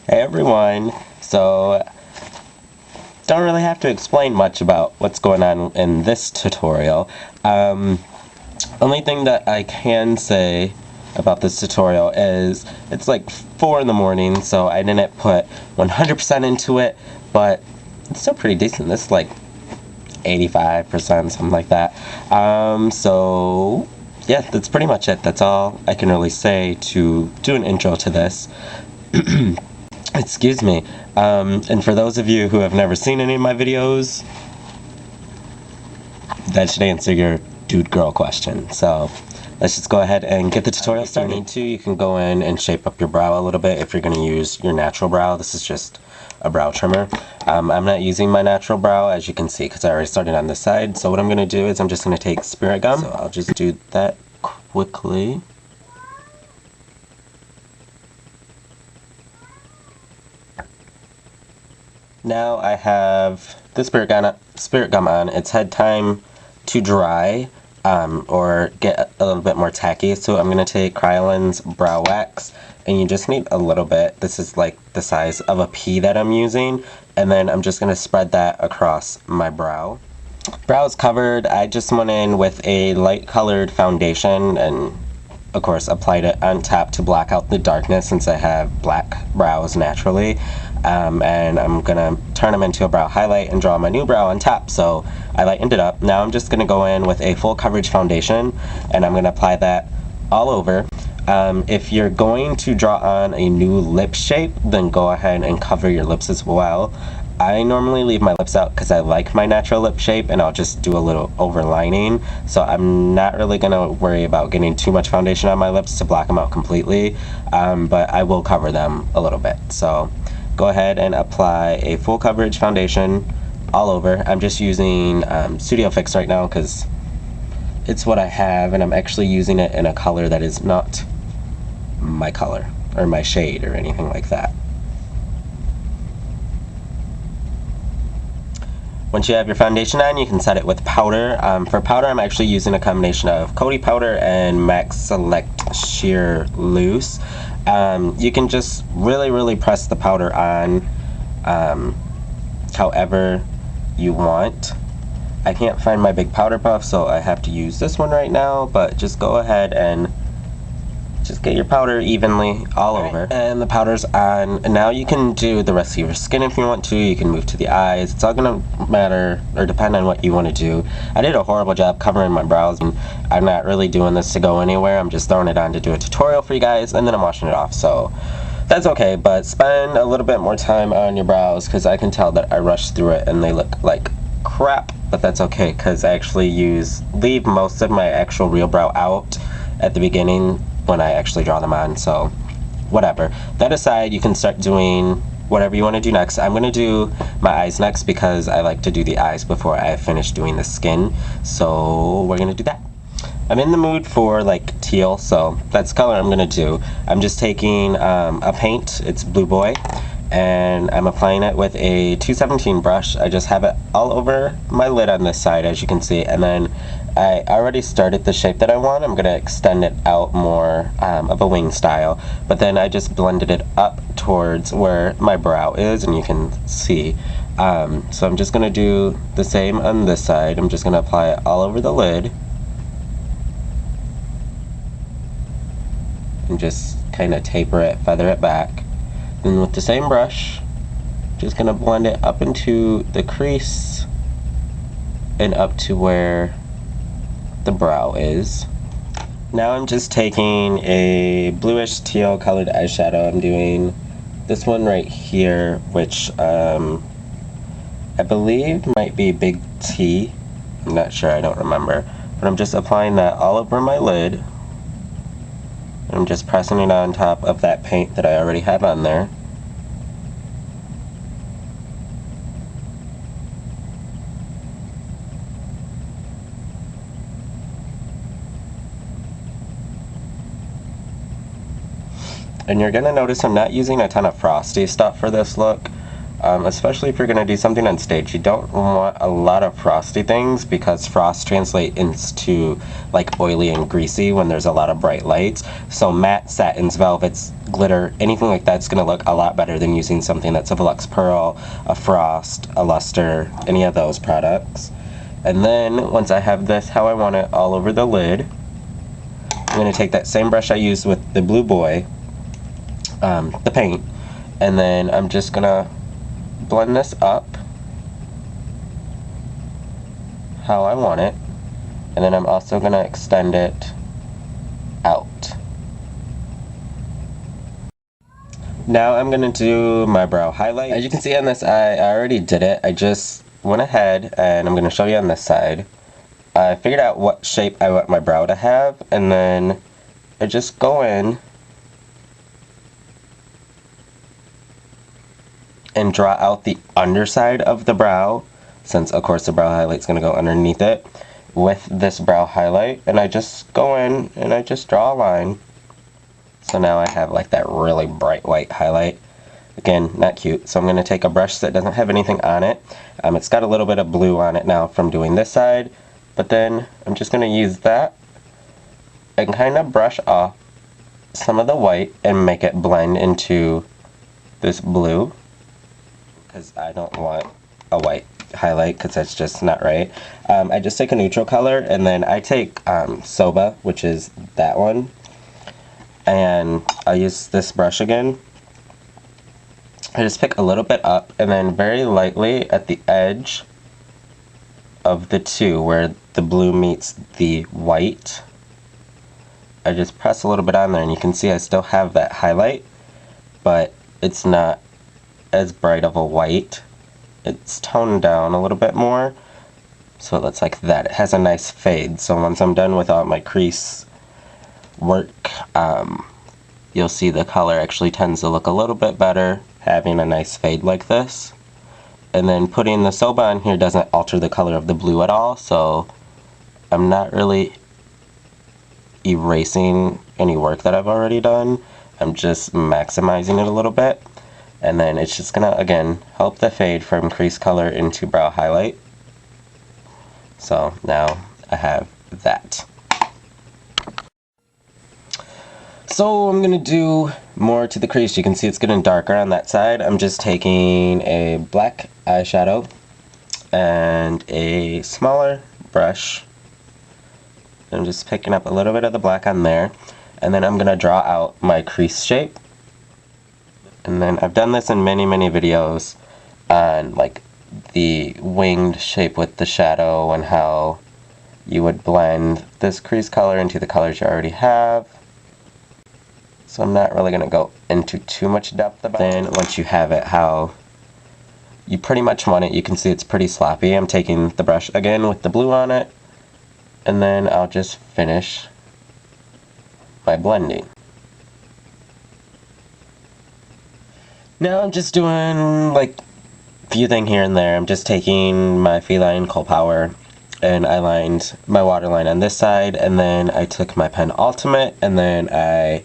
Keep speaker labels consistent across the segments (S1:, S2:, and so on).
S1: Hey everyone! So, don't really have to explain much about what's going on in this tutorial. Only thing that I can say about this tutorial is it's like 4 in the morning, so I didn't put 100% into it, but it's still pretty decent. This is like 85%, something like that. So yeah, that's pretty much it. That's all I can really say to do an intro to this. Excuse me. And for those of you who have never seen any of my videos, that should answer your dude girl question. So let's just go ahead and get the tutorial started. If you need to, you can go in and shape up your brow a little bit if you're going to use your natural brow. This is just a brow trimmer. I'm not using my natural brow, as you can see, because I already started on this side. So what I'm going to do is I'm just going to take spirit gum. So I'll just do that quickly. Now I have the spirit gum on. It's had time to dry or get a little bit more tacky. So I'm going to take Kryolan's brow wax, and you just need a little bit. This is like the size of a pea that I'm using, and then I'm just going to spread that across my brow. Brow is covered. I just went in with a light colored foundation and of course applied it on top to block out the darkness since I have black brows naturally. And I'm gonna turn them into a brow highlight and draw my new brow on top, so I lightened it up. Now I'm just gonna go in with a full coverage foundation and I'm gonna apply that all over. If you're going to draw on a new lip shape, then go ahead and cover your lips as well. I normally leave my lips out because I like my natural lip shape, and I'll just do a little overlining, so I'm not really going to worry about getting too much foundation on my lips to block them out completely, but I will cover them a little bit. So go ahead and apply a full coverage foundation all over. I'm just using Studio Fix right now because it's what I have, and I'm actually using it in a color that is not my color or my shade or anything like that. Once you have your foundation on, you can set it with powder. For powder, I'm actually using a combination of Coty powder and MAC Select Sheer Loose. You can just really press the powder on however you want. I can't find my big powder puff, so I have to use this one right now, but just go ahead and just get your powder evenly all over. And the powder's on. Now you can do the rest of your skin if you want to. You can move to the eyes. It's all gonna matter or depend on what you want to do. I did a horrible job covering my brows, and I'm not really doing this to go anywhere. I'm just throwing it on to do a tutorial for you guys, and then I'm washing it off. So that's okay, but spend a little bit more time on your brows because I can tell that I rushed through it and they look like crap, but that's okay because I actually leave most of my actual real brow out at the beginning when I actually draw them on, so whatever. That aside, you can start doing whatever you want to do next. I'm going to do my eyes next because I like to do the eyes before I finish doing the skin, so we're going to do that. I'm in the mood for like teal, so that's the color I'm going to do. I'm just taking a paint, it's Blue Boy, and I'm applying it with a 217 brush. I just have it all over my lid on this side, as you can see, and then I already started the shape that I want. I'm going to extend it out more of a wing style, but then I just blended it up towards where my brow is, and you can see. So I'm just going to do the same on this side. I'm just going to apply it all over the lid and just kind of taper it, feather it back. Then with the same brush, just going to blend it up into the crease and up to where the brow is. Now I'm just taking a bluish teal colored eyeshadow. I'm doing this one right here, which I believe might be Big T. I'm not sure, I don't remember. But I'm just applying that all over my lid. I'm just pressing it on top of that paint that I already have on there. And you're going to notice I'm not using a ton of frosty stuff for this look. especially if you're going to do something on stage. You don't want a lot of frosty things because frost translate into like oily and greasy when there's a lot of bright lights. So matte, satins, velvets, glitter, anything like that's going to look a lot better than using something that's a Velux Pearl, a Frost, a Luster, any of those products. And then once I have this how I want it all over the lid, I'm going to take that same brush I used with the Blue Boy, the paint, and then I'm just going to blend this up how I want it, and then I'm also going to extend it out. Now I'm going to do my brow highlight. As you can see on this eye, I already did it. I just went ahead and I'm going to show you on this side. I figured out what shape I want my brow to have, and then I just go in and draw out the underside of the brow, since of course the brow highlight's going to go underneath it, with this brow highlight, and I just go in and I just draw a line. So now I have like that really bright white highlight. Again, not cute. So I'm going to take a brush that doesn't have anything on it. It's got a little bit of blue on it now from doing this side, but then I'm just going to use that and kind of brush off some of the white and make it blend into this blue, because I don't want a white highlight because that's just not right. I just take a neutral color, and then I take Soba, which is that one, and I use this brush again. I just pick a little bit up, and then very lightly at the edge of the two where the blue meets the white, I just press a little bit on there, and you can see I still have that highlight, but it's not as bright of a white. It's toned down a little bit more, so it looks like that. It has a nice fade, so once I'm done with all my crease work, you'll see the color actually tends to look a little bit better having a nice fade like this. And then putting the Soba on here doesn't alter the color of the blue at all, so I'm not really erasing any work that I've already done. I'm just maximizing it a little bit, and then it's just gonna again help the fade from crease color into brow highlight. So now I have that. So I'm gonna do more to the crease. You can see it's getting darker on that side. I'm just taking a black eyeshadow and a smaller brush. I'm just picking up a little bit of the black on there, and then I'm gonna draw out my crease shape. And then I've done this in many videos on like the winged shape with the shadow and how you would blend this crease color into the colors you already have. So I'm not really gonna go into too much depth about it. Then once you have it how you pretty much want it, you can see it's pretty sloppy. I'm taking the brush again with the blue on it, and then I'll just finish by blending. Now I'm just doing like a few things here and there. I'm just taking my Feline Kohl Power and I lined my waterline on this side, and then I took my pen Ultimate and then I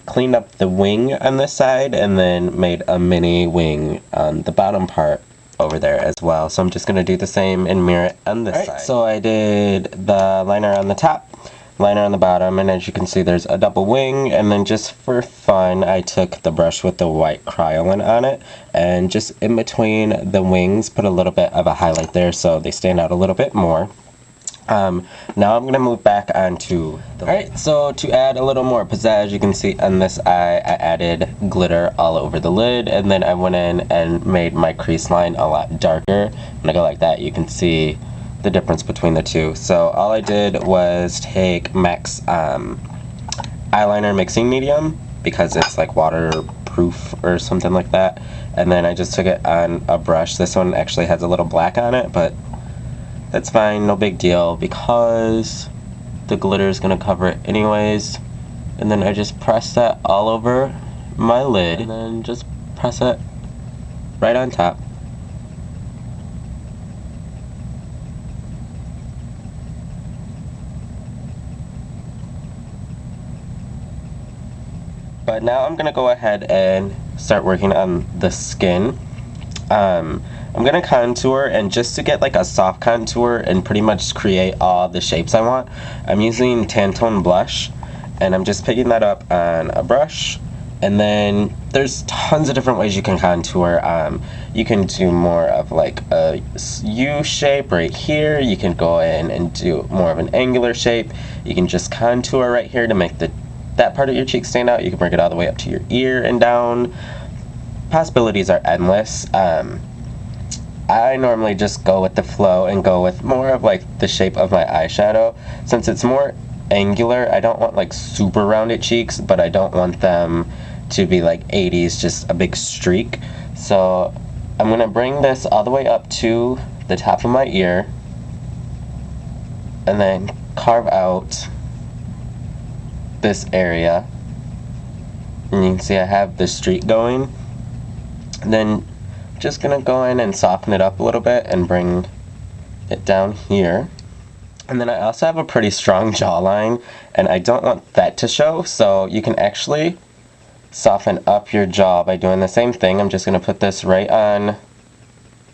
S1: cleaned up the wing on this side and then made a mini wing on the bottom part over there as well. So I'm just going to do the same and mirror it on this side. So I did the liner on the top, liner on the bottom, and as you can see there's a double wing, and then just for fun I took the brush with the white cryolan on it and just in between the wings put a little bit of a highlight there so they stand out a little bit more. Now I'm going to move back onto the Alright, so to add a little more pizzazz, you can see on this eye I added glitter all over the lid, and then I went in and made my crease line a lot darker. When I go like that, you can see the difference between the two. So all I did was take MAC's eyeliner mixing medium, because it's like waterproof or something like that, and then I just took it on a brush. This one actually has a little black on it, but that's fine, no big deal, because the glitter is going to cover it anyways. And then I just press that all over my lid, and then just press it right on top. But now I'm going to go ahead and start working on the skin. I'm gonna contour, and just to get like a soft contour and pretty much create all the shapes I want, I'm using Tantone blush, and I'm just picking that up on a brush. And then there's tons of different ways you can contour. You can do more of like a U shape right here. You can go in and do more of an angular shape. You can just contour right here to make that part of your cheek stand out. You can bring it all the way up to your ear and down. Possibilities are endless. I normally just go with the flow and go with more of like the shape of my eyeshadow. Since it's more angular, I don't want like super rounded cheeks, but I don't want them to be like 80s, just a big streak. So I'm gonna bring this all the way up to the top of my ear and then carve out this area. And you can see I have the streak going. And then just gonna go in and soften it up a little bit and bring it down here. And then I also have a pretty strong jawline, and I don't want that to show, so you can actually soften up your jaw by doing the same thing. I'm just gonna put this right on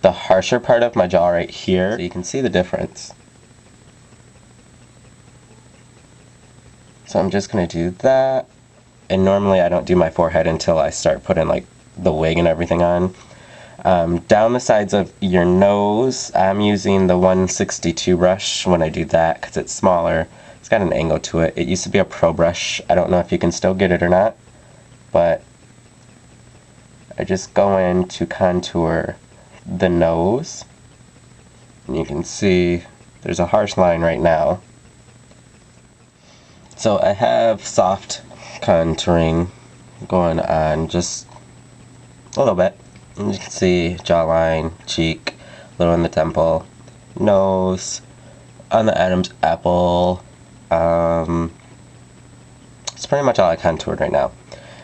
S1: the harsher part of my jaw right here, so you can see the difference. So I'm just gonna do that, and normally I don't do my forehead until I start putting like the wig and everything on. Down the sides of your nose, I'm using the 162 brush when I do that because it's smaller. It's got an angle to it. It used to be a pro brush. I don't know if you can still get it or not, but I just go in to contour the nose. And you can see there's a harsh line right now. So I have soft contouring going on just a little bit. And you can see jawline, cheek, a little on the temple, nose, on the Adam's apple. It's pretty much all I contoured right now.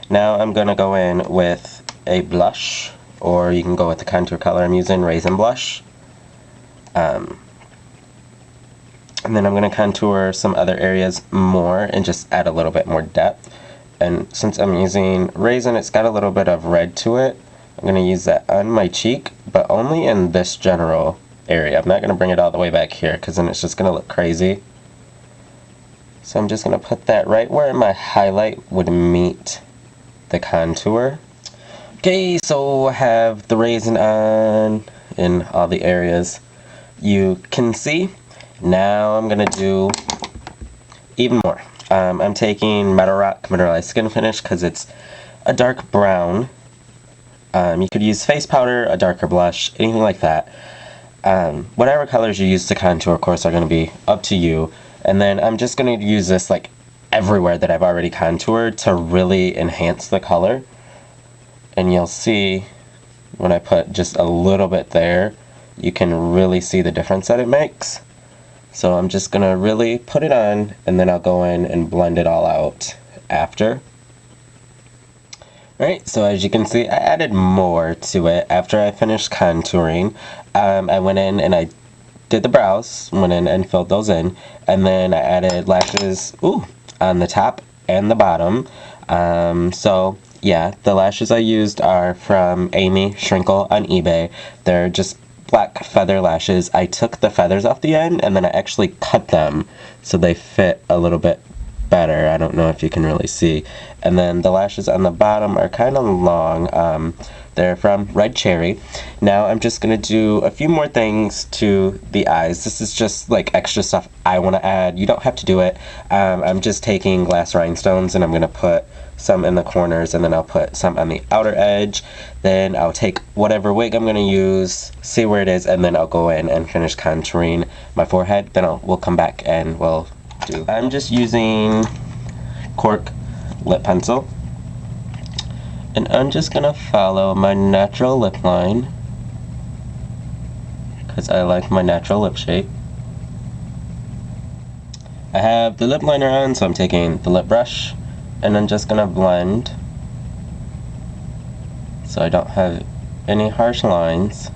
S1: Now I'm going to go in with a blush, or you can go with the contour color I'm using, Raisin Blush. And then I'm going to contour some other areas more and just add a little bit more depth. And since I'm using Raisin, it's got a little bit of red to it. I'm going to use that on my cheek, but only in this general area. I'm not going to bring it all the way back here because then it's just going to look crazy. So I'm just going to put that right where my highlight would meet the contour. Okay, so I have the Raisin on in all the areas you can see. Now I'm going to do even more. I'm taking Metal Rock Mineralized Skin Finish because it's a dark brown. You could use face powder, a darker blush, anything like that. Whatever colors you use to contour, of course, are going to be up to you. And then I'm just going to use this like everywhere that I've already contoured to really enhance the color. And you'll see when I put just a little bit there, you can really see the difference that it makes. So I'm just going to really put it on, and then I'll go in and blend it all out after. Alright, so as you can see, I added more to it after I finished contouring. I went in and I did the brows, went in and filled those in, and then I added lashes on the top and the bottom. So yeah, the lashes I used are from Amy Shrinkle on eBay. They're just black feather lashes. I took the feathers off the end and then I actually cut them so they fit a little bit better. I don't know if you can really see. And then the lashes on the bottom are kind of long. They're from Red Cherry. Now I'm just going to do a few more things to the eyes. This is just like extra stuff I want to add. You don't have to do it. I'm just taking glass rhinestones and I'm going to put some in the corners, and then I'll put some on the outer edge. Then I'll take whatever wig I'm going to use, see where it is, and then I'll go in and finish contouring my forehead. Then we'll come back and we'll do. I'm just using Cork lip pencil, and I'm just going to follow my natural lip line because I like my natural lip shape. I have the lip liner on, so I'm taking the lip brush and I'm just going to blend so I don't have any harsh lines.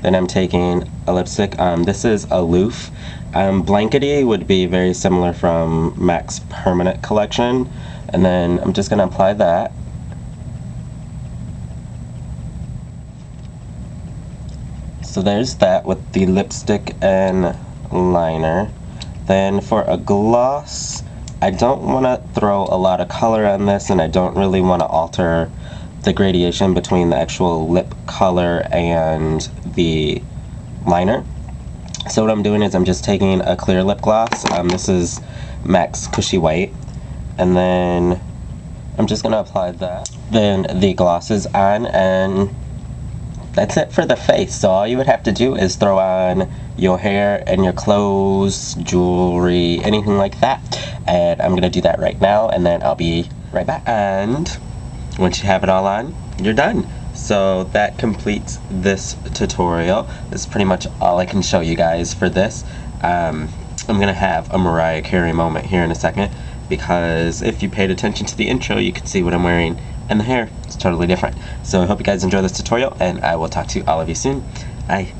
S1: Then I'm taking a lipstick. This is Aloof. Blankety would be very similar from MAC's Permanent collection. And then I'm just going to apply that. So there's that with the lipstick and liner. Then for a gloss, I don't want to throw a lot of color on this, and I don't really want to alter the gradation between the actual lip color and the liner. So what I'm doing is I'm just taking a clear lip gloss. This is MAC's Cushy White, and then I'm just going to apply that. Then the gloss is on, and that's it for the face. So all you would have to do is throw on your hair and your clothes, jewelry, anything like that. And I'm gonna do that right now, and then I'll be right back. And once you have it all on, you're done. So that completes this tutorial. This is pretty much all I can show you guys for this. I'm gonna have a Mariah Carey moment here in a second, because if you paid attention to the intro, you could see what I'm wearing, and the hair is totally different. So I hope you guys enjoy this tutorial, and I will talk to all of you soon. Bye.